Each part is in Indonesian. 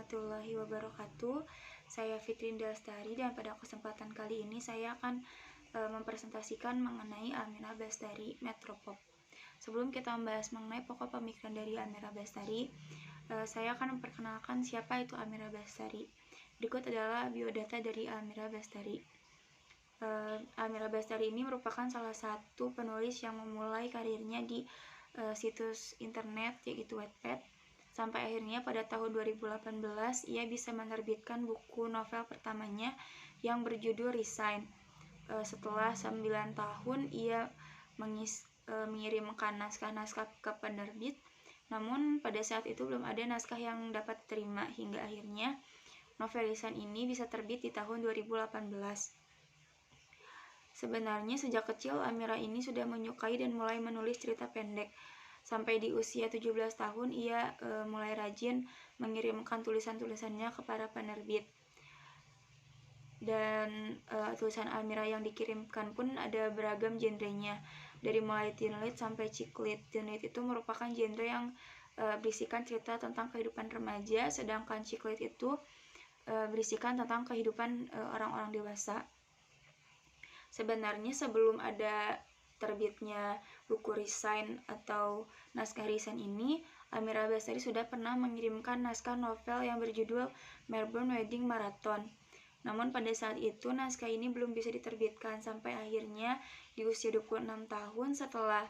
warahmatullahi wabarakatuh. Saya Fitrin Lestari dan pada kesempatan kali ini saya akan mempresentasikan mengenai Amira Bestari Metropop. Sebelum kita membahas mengenai pokok pemikiran dari Amira Bestari, saya akan memperkenalkan siapa itu Amira Bestari. Berikut adalah biodata dari Amira Bestari. Amira Bestari ini merupakan salah satu penulis yang memulai karirnya di situs internet yaitu Wattpad, sampai akhirnya pada tahun 2018 ia bisa menerbitkan buku novel pertamanya yang berjudul Resign. Setelah 9 tahun ia mengirimkan naskah-naskah ke penerbit, namun pada saat itu belum ada naskah yang dapat diterima hingga akhirnya novel Resign ini bisa terbit di tahun 2018. Sebenarnya sejak kecil Amira ini sudah menyukai dan mulai menulis cerita pendek. Sampai di usia 17 tahun ia mulai rajin mengirimkan tulisan-tulisannya ke para penerbit. Dan tulisan Amira yang dikirimkan pun ada beragam genrenya, dari mulai teen lit sampai chick lit. Teen lit itu merupakan genre yang berisikan cerita tentang kehidupan remaja, sedangkan chick lit itu berisikan tentang kehidupan orang-orang dewasa. Sebenarnya sebelum ada terbitnya buku Resign atau naskah Resign ini, Amira Bestari sudah pernah mengirimkan naskah novel yang berjudul Melbourne Wedding Marathon. Namun pada saat itu naskah ini belum bisa diterbitkan sampai akhirnya di usia 26 tahun setelah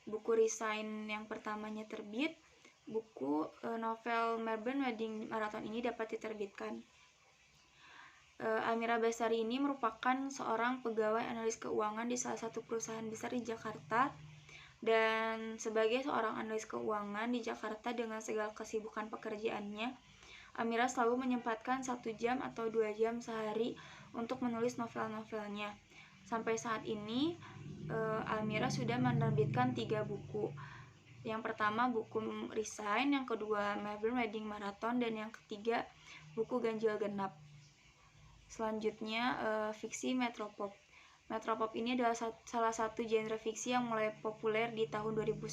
buku Resign yang pertamanya terbit, buku novel Melbourne Wedding Marathon ini dapat diterbitkan. Amira Bestari ini merupakan seorang pegawai analis keuangan di salah satu perusahaan besar di Jakarta. Dan sebagai seorang analis keuangan di Jakarta dengan segala kesibukan pekerjaannya, Amira selalu menyempatkan 1 jam atau 2 jam sehari untuk menulis novel-novelnya. Sampai saat ini, Amira sudah menerbitkan 3 buku. Yang pertama buku Resign, yang kedua Melbourne Wedding Marathon, dan yang ketiga buku Ganjil Genap. Selanjutnya fiksi Metropop. Metropop ini adalah salah satu genre fiksi yang mulai populer di tahun 2010.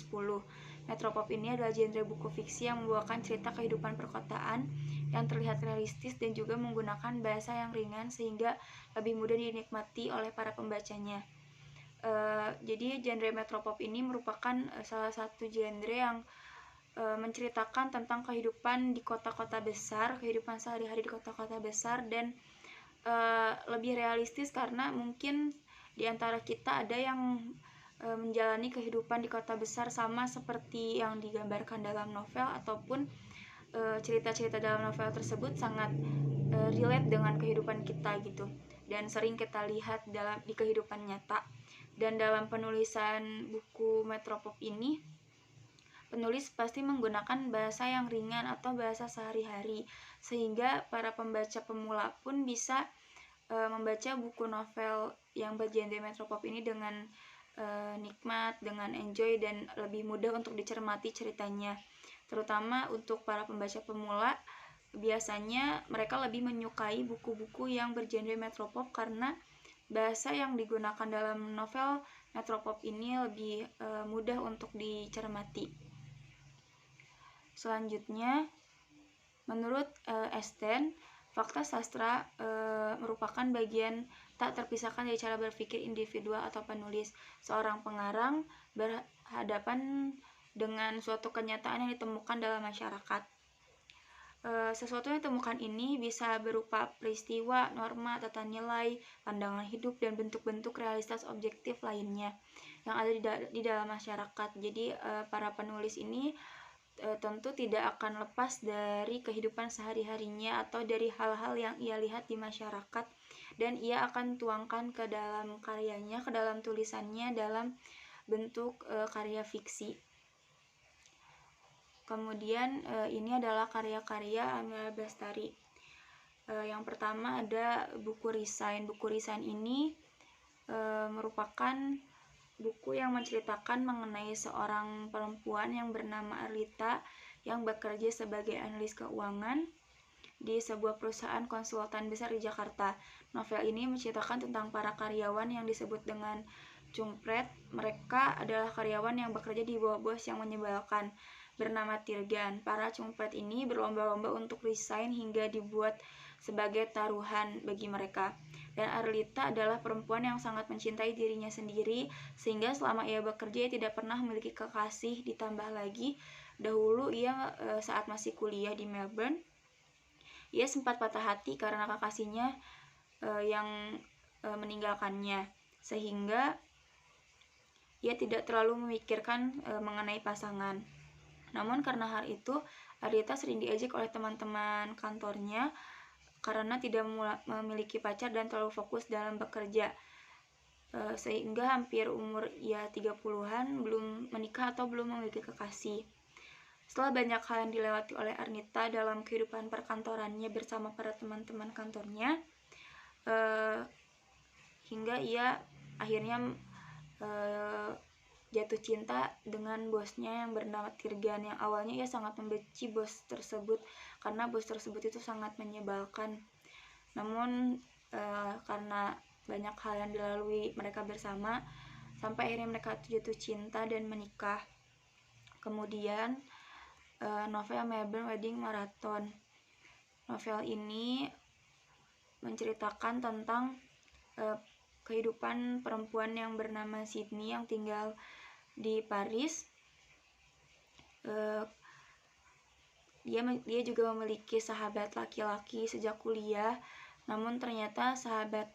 Metropop ini adalah genre buku fiksi yang membawakan cerita kehidupan perkotaan yang terlihat realistis dan juga menggunakan bahasa yang ringan sehingga lebih mudah dinikmati oleh para pembacanya. Jadi genre Metropop ini merupakan salah satu genre yang menceritakan tentang kehidupan di kota-kota besar, kehidupan sehari-hari di kota-kota besar, dan lebih realistis karena mungkin di antara kita ada yang menjalani kehidupan di kota besar sama seperti yang digambarkan dalam novel, ataupun cerita-cerita dalam novel tersebut sangat relate dengan kehidupan kita gitu, dan sering kita lihat di kehidupan nyata. Dan dalam penulisan buku Metropop ini, penulis pasti menggunakan bahasa yang ringan atau bahasa sehari-hari, sehingga para pembaca pemula pun bisa membaca buku novel yang bergenre Metropop ini dengan nikmat, dengan enjoy, dan lebih mudah untuk dicermati ceritanya. Terutama untuk para pembaca pemula, biasanya mereka lebih menyukai buku-buku yang bergenre Metropop karena bahasa yang digunakan dalam novel Metropop ini lebih mudah untuk dicermati. Selanjutnya, menurut Esten, fakta sastra merupakan bagian tak terpisahkan dari cara berpikir individual atau penulis. Seorang pengarang berhadapan dengan suatu kenyataan yang ditemukan dalam masyarakat. Sesuatu yang ditemukan ini bisa berupa peristiwa, norma, tata nilai, pandangan hidup, dan bentuk-bentuk realitas objektif lainnya yang ada di dalam masyarakat. Jadi para penulis ini tentu tidak akan lepas dari kehidupan sehari-harinya atau dari hal-hal yang ia lihat di masyarakat, dan ia akan tuangkan ke dalam karyanya, ke dalam tulisannya dalam bentuk karya fiksi. Kemudian ini adalah karya-karya Amira Bestari. Yang pertama ada buku Resign. Buku Resign ini merupakan buku yang menceritakan mengenai seorang perempuan yang bernama Arlita yang bekerja sebagai analis keuangan di sebuah perusahaan konsultan besar di Jakarta. Novel ini menceritakan tentang para karyawan yang disebut dengan cungpret. Mereka adalah karyawan yang bekerja di bawah bos yang menyebalkan. bernama Tirgan. Para copet ini berlomba-lomba untuk resign hingga dibuat sebagai taruhan bagi mereka. Dan Arlita adalah perempuan yang sangat mencintai dirinya sendiri, sehingga selama ia bekerja ia tidak pernah memiliki kekasih. Ditambah lagi, dahulu ia saat masih kuliah di Melbourne, ia sempat patah hati karena kekasihnya yang meninggalkannya, sehingga ia tidak terlalu memikirkan mengenai pasangan. Namun karena hal itu, Arlita sering diejek oleh teman-teman kantornya karena tidak memiliki pacar dan terlalu fokus dalam bekerja, sehingga hampir umur ia 30-an belum menikah atau belum memiliki kekasih. Setelah banyak hal yang dilewati oleh Arlita dalam kehidupan perkantorannya bersama para teman-teman kantornya, hingga ia akhirnya jatuh cinta dengan bosnya yang bernama Tirgan. Yang awalnya ia sangat membenci bos tersebut karena bos tersebut itu sangat menyebalkan. Namun karena banyak hal yang dilalui mereka bersama, sampai akhirnya mereka jatuh cinta dan menikah. Kemudian novel Melbourne Wedding Marathon. Novel ini menceritakan tentang kehidupan perempuan yang bernama Sydney yang tinggal di Paris. Dia juga memiliki sahabat laki-laki sejak kuliah, namun ternyata sahabat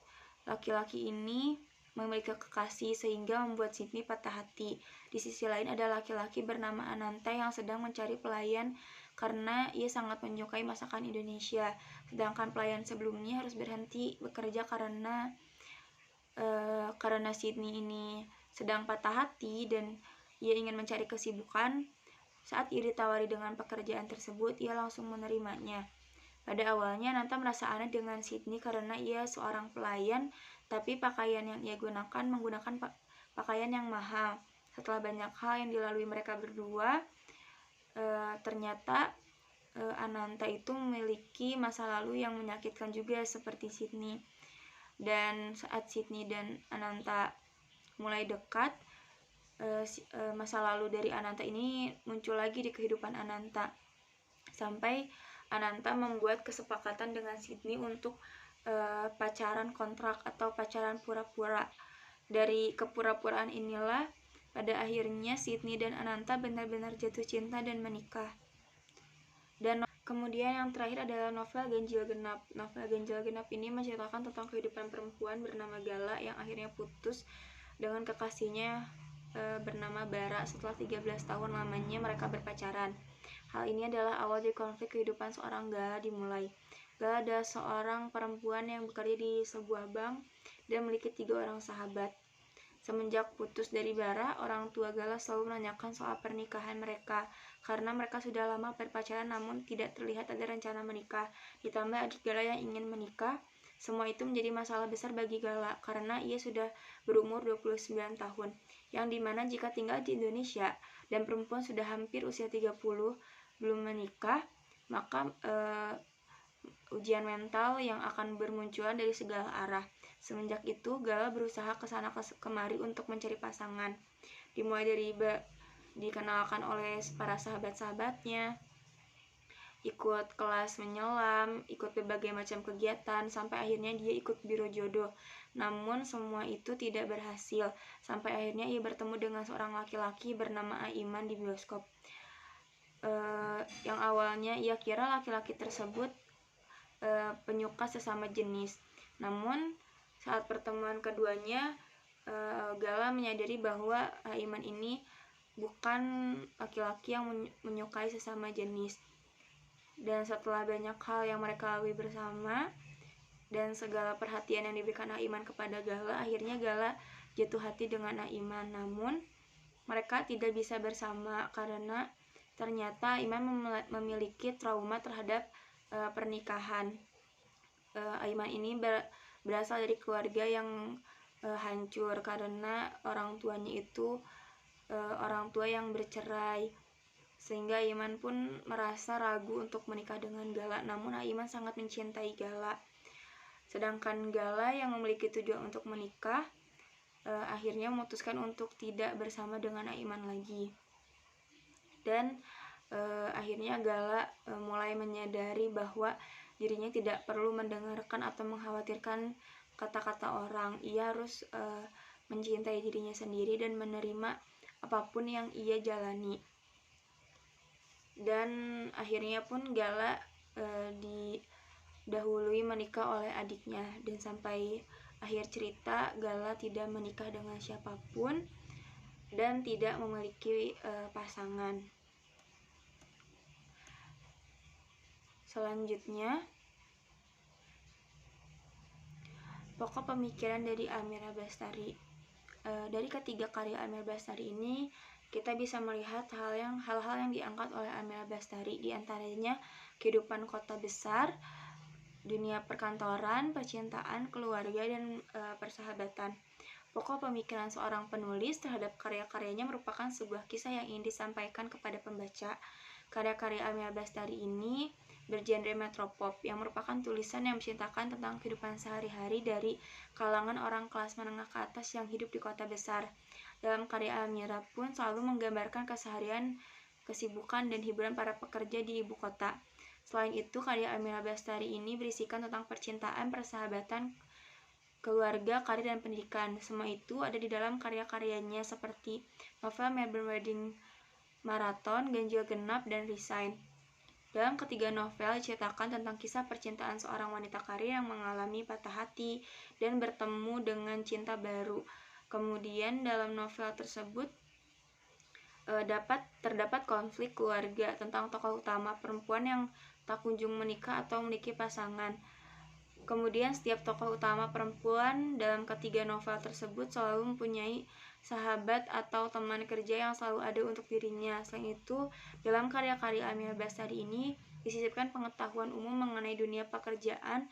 laki-laki ini memiliki kekasih sehingga membuat Sydney patah hati. Di sisi lain ada laki-laki bernama Ananta yang sedang mencari pelayan karena ia sangat menyukai masakan Indonesia. Sedangkan pelayan sebelumnya harus berhenti bekerja karena Sydney ini sedang patah hati dan ia ingin mencari kesibukan. Saat ia ditawari dengan pekerjaan tersebut, ia langsung menerimanya. Pada awalnya, Nanta merasa aneh dengan Sydney karena ia seorang pelayan, tapi pakaian yang ia gunakan menggunakan pakaian yang mahal. Setelah banyak hal yang dilalui mereka berdua, ternyata Ananta itu memiliki masa lalu yang menyakitkan juga seperti Sydney. Dan saat Sydney dan Ananta mulai dekat, masa lalu dari Ananta ini muncul lagi di kehidupan Ananta, sampai Ananta membuat kesepakatan dengan Sydney untuk pacaran kontrak atau pacaran pura-pura. Dari kepura-puraan inilah pada akhirnya Sydney dan Ananta benar-benar jatuh cinta dan menikah. Dan kemudian yang terakhir adalah novel Ganjil Genap. Novel Ganjil Genap ini menceritakan tentang kehidupan perempuan bernama Gala yang akhirnya putus dengan kekasihnya bernama Bara setelah 13 tahun lamanya mereka berpacaran. Hal ini adalah awal dari konflik kehidupan seorang Gala dimulai. Gala adalah seorang perempuan yang bekerja di sebuah bank dan memiliki 3 orang sahabat. Semenjak putus dari Bara, orang tua Gala selalu menanyakan soal pernikahan mereka karena mereka sudah lama berpacaran namun tidak terlihat ada rencana menikah. Ditambah adik Gala yang ingin menikah. Semua itu menjadi masalah besar bagi Gala karena ia sudah berumur 29 tahun, yang dimana jika tinggal di Indonesia dan perempuan sudah hampir usia 30 belum menikah, maka ujian mental yang akan bermunculan dari segala arah. Semenjak itu, Gala berusaha kesana kemari untuk mencari pasangan. Dimulai dari dikenalkan oleh para sahabat-sahabatnya, ikut kelas menyelam, ikut berbagai macam kegiatan, sampai akhirnya dia ikut biro jodoh. Namun semua itu tidak berhasil, sampai akhirnya ia bertemu dengan seorang laki-laki bernama Aiman di bioskop. Yang awalnya ia kira laki-laki tersebut penyuka sesama jenis. Namun saat pertemuan keduanya, Gala menyadari bahwa Aiman ini bukan laki-laki yang menyukai sesama jenis. Dan setelah banyak hal yang mereka lalui bersama dan segala perhatian yang diberikan Aiman kepada Gala, akhirnya Gala jatuh hati dengan Aiman. Namun mereka tidak bisa bersama karena ternyata Aiman memiliki trauma terhadap pernikahan. Aiman ini berasal dari keluarga yang hancur karena orang tuanya itu orang tua yang bercerai, sehingga Aiman pun merasa ragu untuk menikah dengan Gala. Namun Aiman sangat mencintai Gala, sedangkan Gala yang memiliki tujuan untuk menikah akhirnya memutuskan untuk tidak bersama dengan Aiman lagi. Dan Akhirnya Gala mulai menyadari bahwa dirinya tidak perlu mendengarkan atau mengkhawatirkan kata-kata orang. Ia harus mencintai dirinya sendiri dan menerima apapun yang ia jalani. Dan akhirnya pun Gala didahului menikah oleh adiknya, dan sampai akhir cerita Gala tidak menikah dengan siapapun dan tidak memiliki pasangan. Selanjutnya, pokok pemikiran dari Amira Bastari. Dari ketiga karya Amira Bastari ini, kita bisa melihat hal-hal yang diangkat oleh Amira Bastari, di antaranya kehidupan kota besar, dunia perkantoran, percintaan, keluarga, dan persahabatan. Pokok pemikiran seorang penulis terhadap karya-karyanya merupakan sebuah kisah yang ingin disampaikan kepada pembaca. Karya-karya Amira Bastari ini bergenre metropop, yang merupakan tulisan yang menceritakan tentang kehidupan sehari-hari dari kalangan orang kelas menengah ke atas yang hidup di kota besar. Dalam karya Amira pun selalu menggambarkan keseharian, kesibukan, dan hiburan para pekerja di ibu kota. Selain itu, karya Amira Bastari ini berisikan tentang percintaan, persahabatan, keluarga, karir, dan pendidikan. Semua itu ada di dalam karya-karyanya seperti novel Melbourne Wedding Marathon, Ganjil Genap, dan Resign. Dalam ketiga novel diceritakan tentang kisah percintaan seorang wanita karir yang mengalami patah hati dan bertemu dengan cinta baru. Kemudian dalam novel tersebut terdapat konflik keluarga tentang tokoh utama perempuan yang tak kunjung menikah atau memiliki pasangan. Kemudian setiap tokoh utama perempuan dalam ketiga novel tersebut selalu mempunyai sahabat atau teman kerja yang selalu ada untuk dirinya. Selain itu, dalam karya-karya Amira Bastari ini disisipkan pengetahuan umum mengenai dunia pekerjaan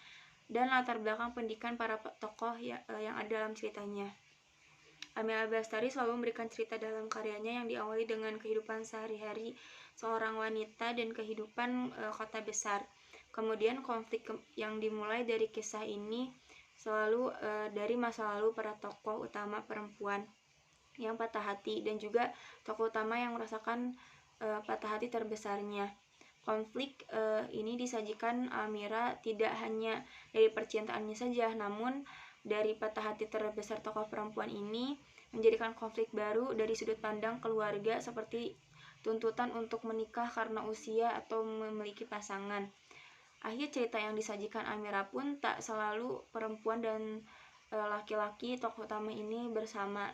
dan latar belakang pendidikan para tokoh yang ada dalam ceritanya. Amira Bastari selalu memberikan cerita dalam karyanya yang diawali dengan kehidupan sehari-hari seorang wanita dan kehidupan kota besar. Kemudian konflik yang dimulai dari kisah ini selalu dari masa lalu para tokoh utama perempuan yang patah hati, dan juga tokoh utama yang merasakan patah hati terbesarnya. Konflik ini disajikan Amira tidak hanya dari percintaannya saja, namun dari patah hati terbesar tokoh perempuan ini menjadikan konflik baru dari sudut pandang keluarga, seperti tuntutan untuk menikah karena usia atau memiliki pasangan. Akhir cerita yang disajikan Amira pun tak selalu perempuan dan laki-laki tokoh utama ini bersama.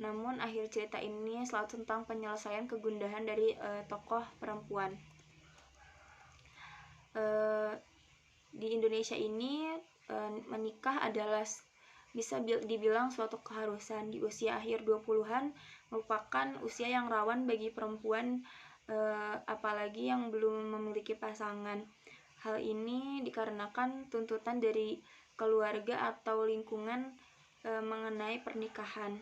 Namun akhir cerita ini selalu tentang penyelesaian kegundahan dari tokoh perempuan. Di Indonesia ini menikah adalah bisa dibilang suatu keharusan. Di usia akhir 20-an merupakan usia yang rawan bagi perempuan, apalagi yang belum memiliki pasangan. Hal ini dikarenakan tuntutan dari keluarga atau lingkungan mengenai pernikahan.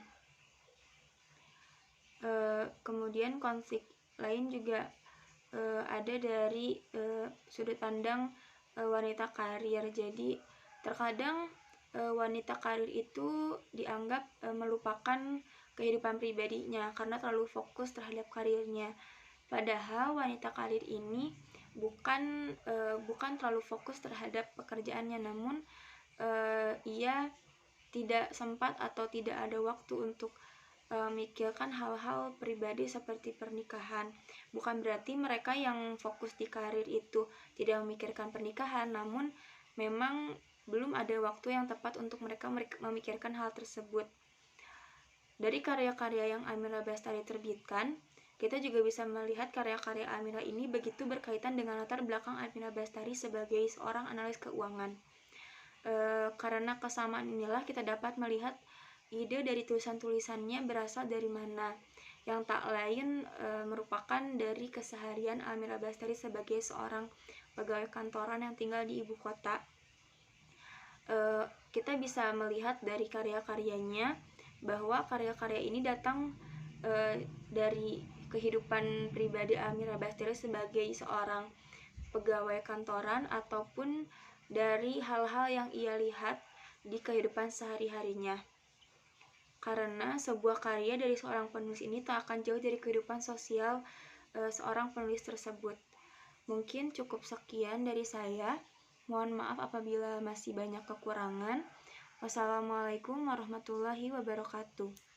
Kemudian konflik lain juga ada dari sudut pandang wanita karir. Jadi terkadang wanita karir itu dianggap melupakan kehidupan pribadinya karena terlalu fokus terhadap karirnya. Padahal wanita karir ini bukan terlalu fokus terhadap pekerjaannya, namun ia tidak sempat atau tidak ada waktu untuk memikirkan hal-hal pribadi seperti pernikahan. Bukan berarti mereka yang fokus di karir itu tidak memikirkan pernikahan, namun memang belum ada waktu yang tepat untuk mereka memikirkan hal tersebut. Dari karya-karya yang Amira Bastari terbitkan, kita juga bisa melihat karya-karya Amira ini begitu berkaitan dengan latar belakang Amira Bastari sebagai seorang analis keuangan. Karena kesamaan inilah kita dapat melihat ide dari tulisan-tulisannya berasal dari mana, yang tak lain merupakan dari keseharian Amira Bastari sebagai seorang pegawai kantoran yang tinggal di ibu kota. Kita bisa melihat dari karya-karyanya bahwa karya-karya ini datang dari kehidupan pribadi Amira Bastari sebagai seorang pegawai kantoran ataupun dari hal-hal yang ia lihat di kehidupan sehari-harinya. Karena sebuah karya dari seorang penulis ini tak akan jauh dari kehidupan sosial seorang penulis tersebut. Mungkin cukup sekian dari saya. Mohon maaf apabila masih banyak kekurangan. Wassalamualaikum warahmatullahi wabarakatuh.